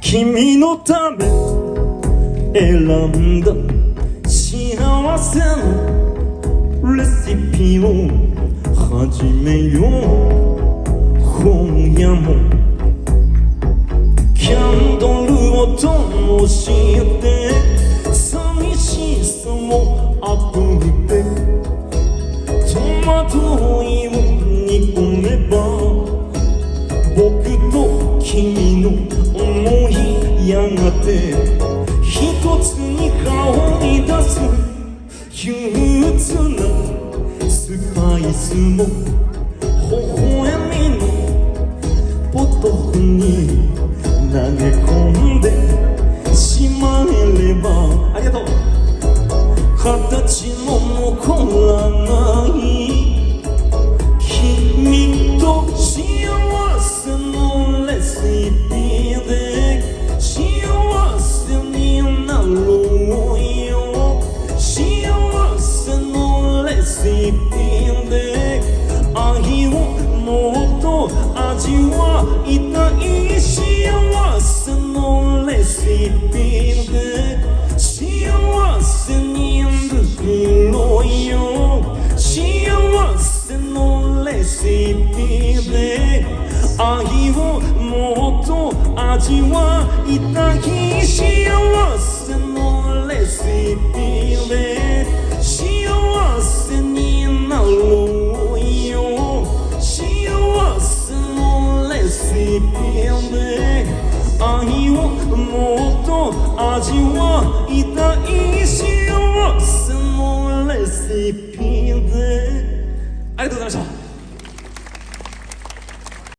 君のため選んだ幸せのレシピを始めよう。今夜もキャンドルを灯して寂しさをあぶって戸惑いを煮込めば僕と君の思いやがて一つに香り出す憂鬱なスパイスも微笑みのポトフに投げ込んでしまえればありがとう形も残らない君と幸せのレシピで幸せになろうよ。幸せのレシピで愛をもっと味わいたい。幸せのレシピで幸せに作ろうよ。幸せのレシピで愛をもっと味わいたい。幸せのレシピで幸せになろうよ。幸せのレシピで愛をもっと味わいたい。幸せのレシピでありがとうございました。